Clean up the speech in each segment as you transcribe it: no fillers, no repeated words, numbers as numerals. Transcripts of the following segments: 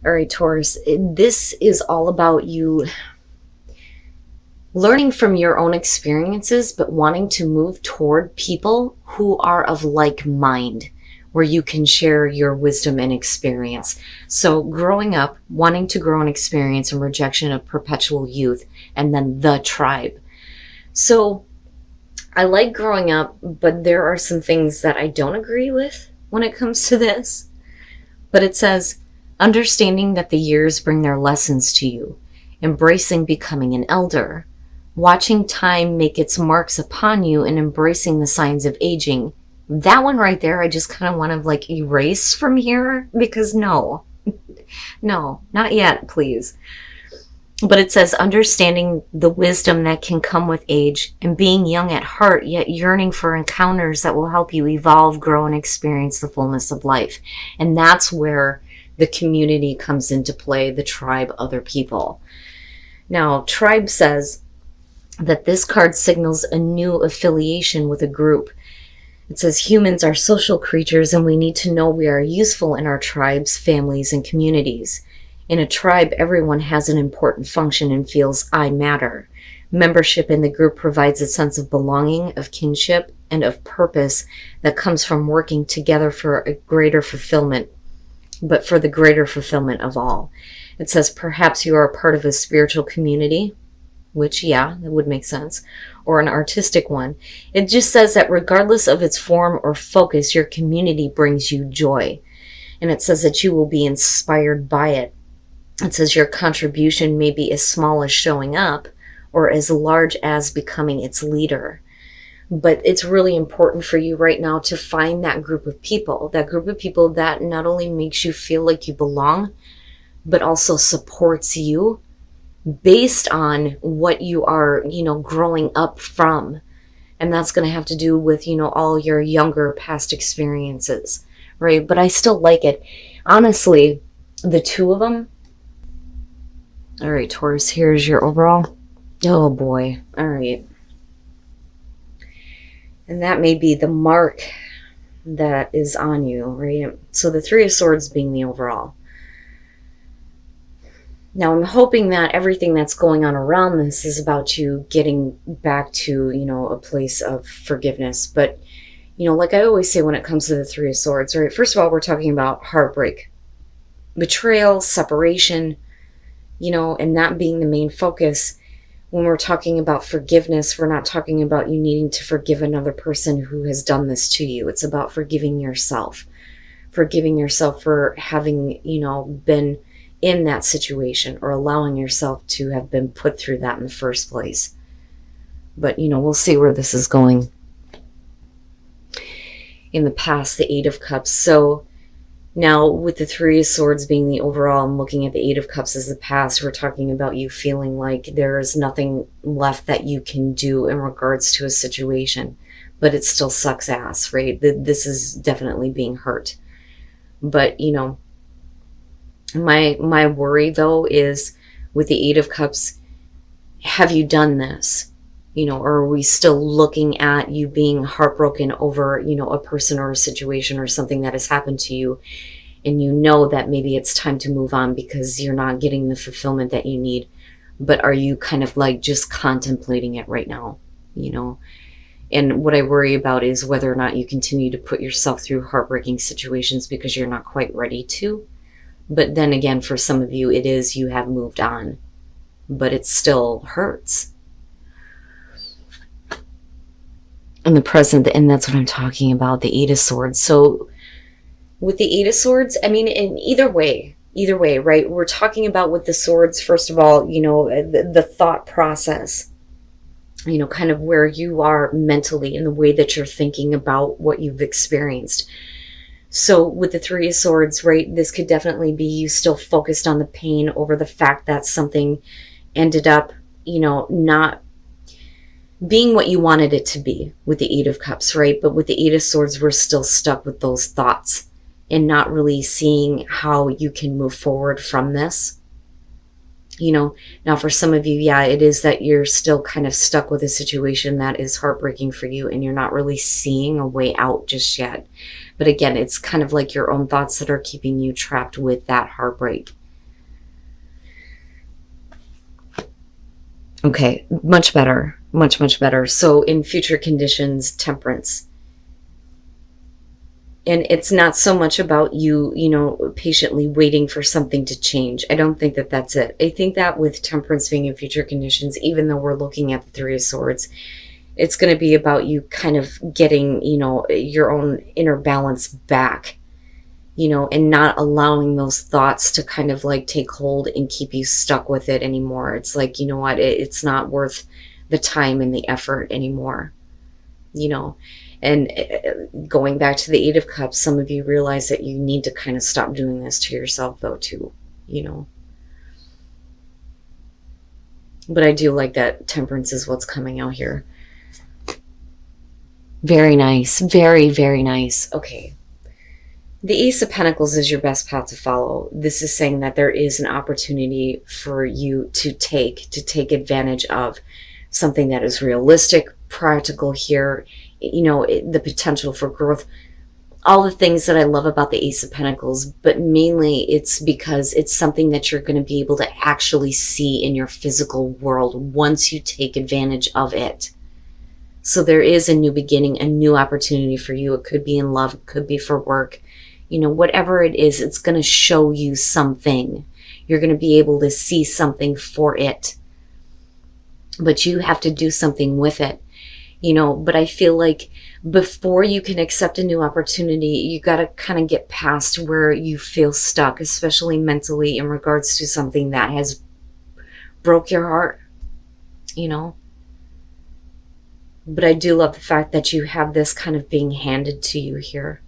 All right, Taurus, this is all about you learning from your own experiences, but wanting to move toward people who are of like mind, where you can share your wisdom and experience. So growing up, wanting to grow an experience and rejection of perpetual youth, and then the tribe. So I like growing up, but there are some things that I don't agree with when it comes to this. But it says, understanding that the years bring their lessons to you, embracing becoming an elder, watching time make its marks upon you, and embracing the signs of aging. That one right there, I just kind of want to like erase from here because no, not yet, please. But it says, understanding the wisdom that can come with age and being young at heart, yet yearning for encounters that will help you evolve, grow, and experience the fullness of life. And that's where the community comes into play, the tribe, other people. Now, tribe says that this card signals a new affiliation with a group. It says humans are social creatures and we need to know we are useful in our tribes, families, and communities. In a tribe, everyone has an important function and feels I matter. Membership in the group provides a sense of belonging, of kinship, and of purpose that comes from working together for a greater fulfillment, but for the greater fulfillment of all. It says perhaps you are a part of a spiritual community, which, yeah, that would make sense, or an artistic one. It just says that regardless of its form or focus, your community brings you joy. And it says that you will be inspired by it. It says your contribution may be as small as showing up or as large as becoming its leader. But it's really important for you right now to find that group of people that not only makes you feel like you belong, but also supports you based on what you are, growing up from. And that's going to have to do with, all your younger past experiences, right? But I still like it. Honestly, the two of them. All right, Taurus, here's your overall. Oh boy. All right. And that may be the mark that is on you, right? So the Three of Swords being the overall. Now I'm hoping that everything that's going on around this is about you getting back to, a place of forgiveness. But, like I always say when it comes to the Three of Swords, right? First of all, we're talking about heartbreak, betrayal, separation, and that being the main focus. When we're talking about forgiveness, we're not talking about you needing to forgive another person who has done this to you. It's about forgiving yourself for having, been in that situation or allowing yourself to have been put through that in the first place. But, we'll see where this is going. In the past, the Eight of Cups. So now with the Three of Swords being the overall and looking at the Eight of Cups as the past, we're talking about you feeling like there is nothing left that you can do in regards to a situation, but it still sucks ass, right? This is definitely being hurt. But, my worry though is with the Eight of Cups, have you done this? Or are we still looking at you being heartbroken over, a person or a situation or something that has happened to you, and that maybe it's time to move on because you're not getting the fulfillment that you need, but are you kind of like just contemplating it right now, And what I worry about is whether or not you continue to put yourself through heartbreaking situations because you're not quite ready to. But then again, for some of you, it is you have moved on, but it still hurts. In the present, and that's what I'm talking about, the Eight of Swords. So with the Eight of Swords, I mean, in either way, right? We're talking about with the swords, first of all, the thought process, kind of where you are mentally in the way that you're thinking about what you've experienced. So with the Three of Swords, right, this could definitely be you still focused on the pain over the fact that something ended up, not being what you wanted it to be with the Eight of Cups, right? But with the Eight of Swords, we're still stuck with those thoughts and not really seeing how you can move forward from this. Now for some of you, yeah, it is that you're still kind of stuck with a situation that is heartbreaking for you and you're not really seeing a way out just yet. But again, it's kind of like your own thoughts that are keeping you trapped with that heartbreak. Okay, much better. Much, much better. So in future conditions, temperance. And it's not so much about you, patiently waiting for something to change. I don't think that that's it. I think that with temperance being in future conditions, even though we're looking at the Three of Swords, it's going to be about you kind of getting, your own inner balance back, and not allowing those thoughts to kind of like take hold and keep you stuck with it anymore. It's like, you know what, it's not worth the time and the effort anymore, And going back to the Eight of Cups, some of you realize that you need to kind of stop doing this to yourself, though, too, But I do like that temperance is what's coming out here. Very nice. Very, very nice. Okay. The Ace of Pentacles is your best path to follow. This is saying that there is an opportunity for you to take advantage of something that is realistic, practical here, the potential for growth, all the things that I love about the Ace of Pentacles, but mainly it's because it's something that you're going to be able to actually see in your physical world once you take advantage of it. So there is a new beginning, a new opportunity for you. It could be in love, it could be for work, whatever it is, it's going to show you something. You're going to be able to see something for it, but you have to do something with it. But I feel like before you can accept a new opportunity, you got to kind of get past where you feel stuck, especially mentally in regards to something that has broke your heart, But I do love the fact that you have this kind of being handed to you here,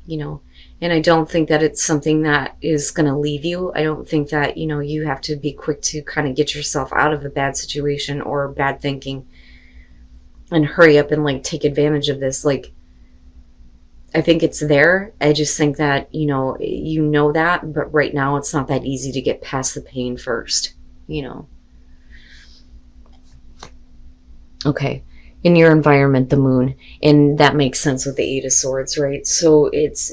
and I don't think that it's something that is going to leave you. I don't think that, you have to be quick to kind of get yourself out of a bad situation or bad thinking and hurry up and like take advantage of this. Like, I think it's there. I just think that, that, but right now it's not that easy to get past the pain first, Okay. In your environment, the moon, and that makes sense with the Eight of Swords, right? So it's,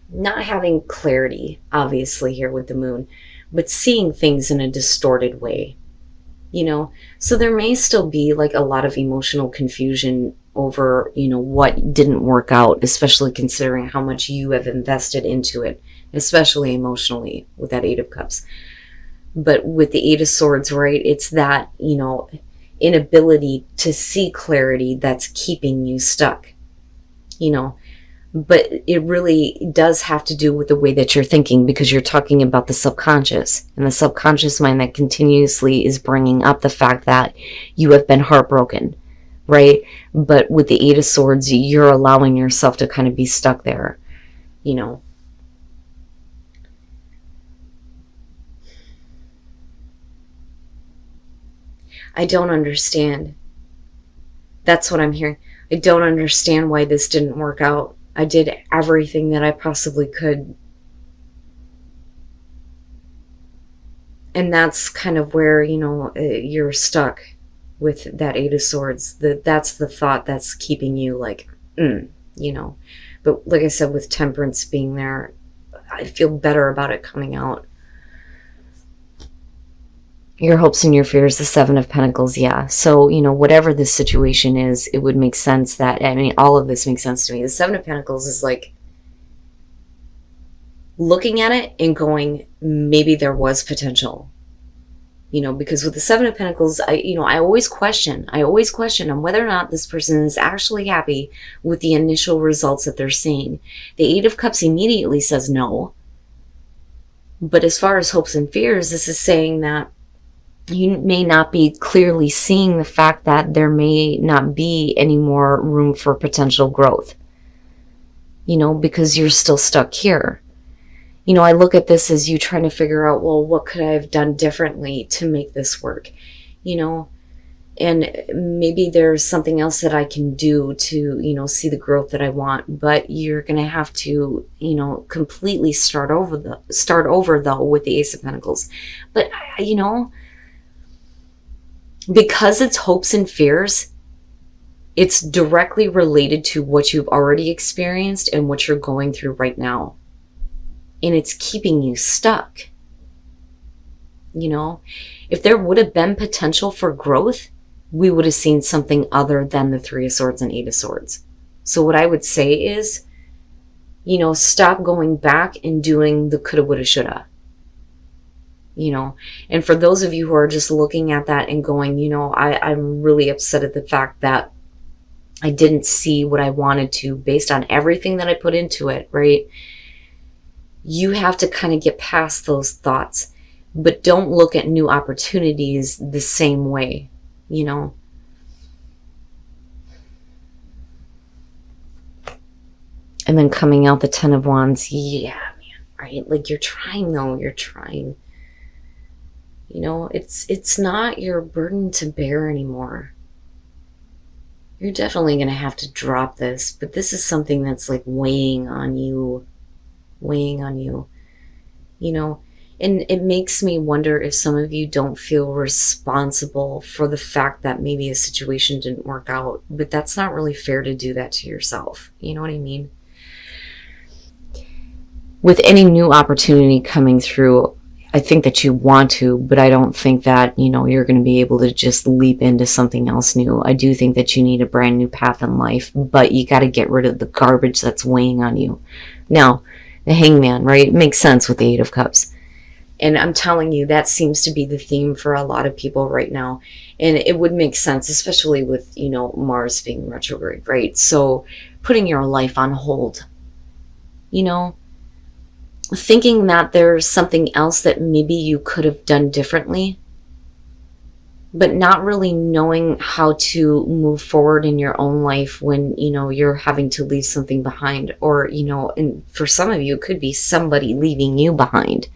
not having clarity, obviously, here with the moon, but seeing things in a distorted way, So there may still be like a lot of emotional confusion over, what didn't work out, especially considering how much you have invested into it, especially emotionally with that Eight of Cups. But with the Eight of Swords, right, it's that, inability to see clarity that's keeping you stuck, but it really does have to do with the way that you're thinking, because you're talking about the subconscious, and the subconscious mind that continuously is bringing up the fact that you have been heartbroken, right? But with the Eight of Swords, you're allowing yourself to kind of be stuck there, I don't understand. That's what I'm hearing. I don't understand why this didn't work out. I did everything that I possibly could. And that's kind of where, you're stuck with that Eight of Swords. That's the thought that's keeping you like, But like I said, with temperance being there, I feel better about it coming out. Your hopes and your fears, the Seven of Pentacles, yeah. So, whatever this situation is, it would make sense that, all of this makes sense to me. The Seven of Pentacles is like looking at it and going, maybe there was potential. Because with the Seven of Pentacles, I always question on whether or not this person is actually happy with the initial results that they're seeing. The Eight of Cups immediately says no. But as far as hopes and fears, this is saying that you may not be clearly seeing the fact that there may not be any more room for potential growth, because you're still stuck here. I look at this as you trying to figure out, well, what could I have done differently to make this work, and maybe there's something else that I can do to, see the growth that I want, but you're going to have to, completely start over though with the Ace of Pentacles. But, because it's hopes and fears, it's directly related to what you've already experienced and what you're going through right now. And it's keeping you stuck. You know, if there would have been potential for growth, we would have seen something other than the Three of Swords and Eight of Swords. So what I would say is, you know, stop going back and doing the coulda, woulda, shoulda. You know, and for those of you who are just looking at that and going, you know, I'm really upset at the fact that I didn't see what I wanted to based on everything that I put into it, right? You have to kind of get past those thoughts, but don't look at new opportunities the same way, you know. And then coming out the Ten of Wands, yeah, man, right? Like you're trying though, you're trying. You know, it's not your burden to bear anymore. You're definitely going to have to drop this, but this is something that's like weighing on you, you know, and it makes me wonder if some of you don't feel responsible for the fact that maybe a situation didn't work out, but that's not really fair to do that to yourself. You know what I mean? With any new opportunity coming through, I think that you want to, but I don't think that, you know, you're going to be able to just leap into something else new. I do think that you need a brand new path in life, but you got to get rid of the garbage that's weighing on you. Now, the Hangman, right? It makes sense with the Eight of Cups. And I'm telling you, that seems to be the theme for a lot of people right now. And it would make sense, especially with, you know, Mars being retrograde, right? So putting your life on hold, you know, thinking that there's something else that maybe you could have done differently, but not really knowing how to move forward in your own life when, you know, you're having to leave something behind, or, you know, and for some of you, it could be somebody leaving you behind,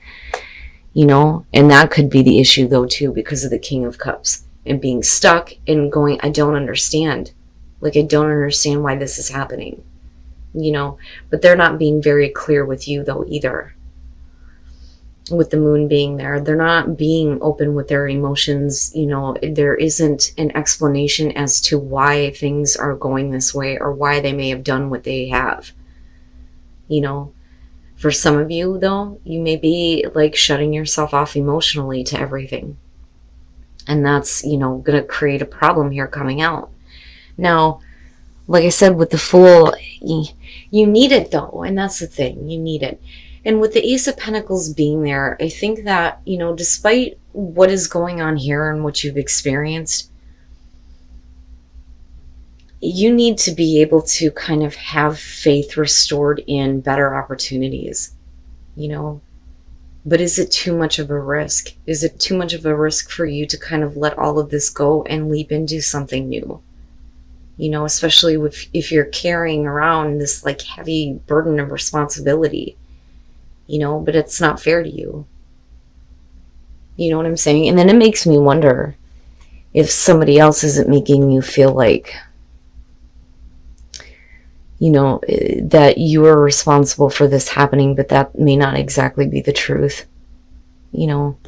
you know, and that could be the issue though, too, because of the King of Cups and being stuck and going, I don't understand. Like, I don't understand why this is happening. You know, but they're not being very clear with you though either. With the moon being there, they're not being open with their emotions. You know, there isn't an explanation as to why things are going this way or why they may have done what they have. You know, for some of you though, you may be like shutting yourself off emotionally to everything. And that's, you know, going to create a problem here coming out. Now, like I said, with the Fool, you need it though, and that's the thing, you need it. And with the Ace of Pentacles being there, I think that, you know, despite what is going on here and what you've experienced, you need to be able to kind of have faith restored in better opportunities, you know. But is it too much of a risk? Is it too much of a risk for you to kind of let all of this go and leap into something new? You know, especially if you're carrying around this like heavy burden of responsibility, you know, but it's not fair to you. You know what I'm saying? And then it makes me wonder if somebody else isn't making you feel like, you know, that you are responsible for this happening, but that may not exactly be the truth, you know.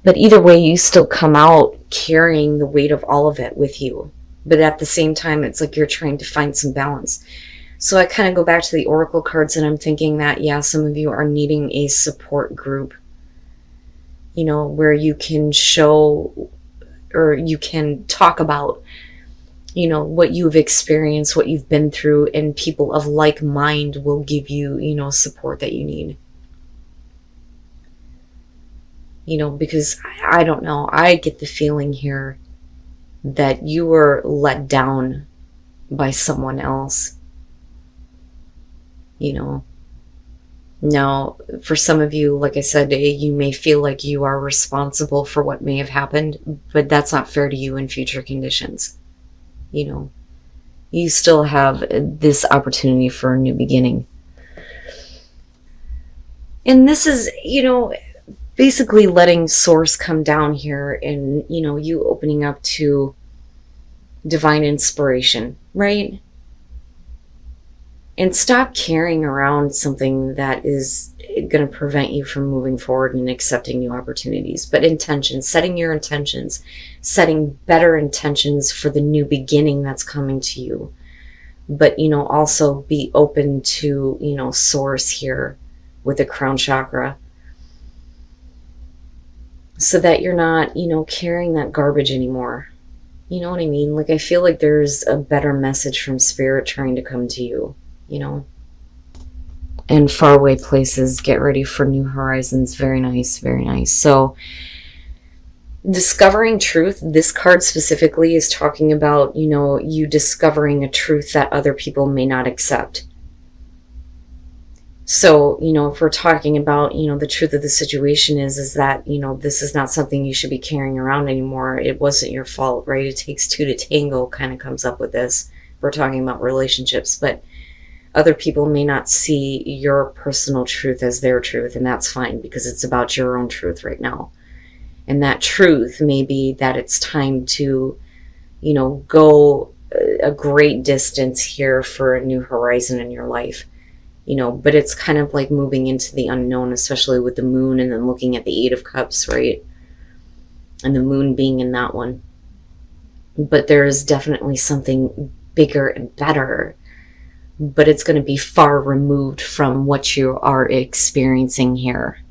But either way, you still come out carrying the weight of all of it with you. But at the same time, it's like you're trying to find some balance. So I kind of go back to the Oracle cards and I'm thinking that, yeah, some of you are needing a support group, you know, where you can show or you can talk about, you know, what you've experienced, what you've been through, and people of like mind will give you, you know, support that you need. You know, because I don't know, I get the feeling here that you were let down by someone else. You know, now for some of you, like I said, you may feel like you are responsible for what may have happened, but that's not fair to you in future conditions. You know, you still have this opportunity for a new beginning. And this is, you know, basically letting source come down here and, you know, you opening up to divine inspiration, right? And stop carrying around something that is going to prevent you from moving forward and accepting new opportunities. But intentions, setting your intentions, setting better intentions for the new beginning that's coming to you. But, you know, also be open to, you know, source here with the crown chakra. so that you're not, carrying that garbage anymore. You know what I mean? Like, I feel like there's a better message from spirit trying to come to you, And faraway places, get ready for new horizons. Very nice, very nice. So, discovering truth, this card specifically is talking about, you discovering a truth that other people may not accept. So, if we're talking about, the truth of the situation is that, this is not something you should be carrying around anymore. It wasn't your fault, right? It takes two to tango kind of comes up with this. We're talking about relationships, but other people may not see your personal truth as their truth, and that's fine because it's about your own truth right now. And that truth may be that it's time to, go a great distance here for a new horizon in your life. But it's kind of like moving into the unknown, especially with the moon and then looking at the Eight of Cups, right? And the moon being in that one. But there is definitely something bigger and better, but it's going to be far removed from what you are experiencing here.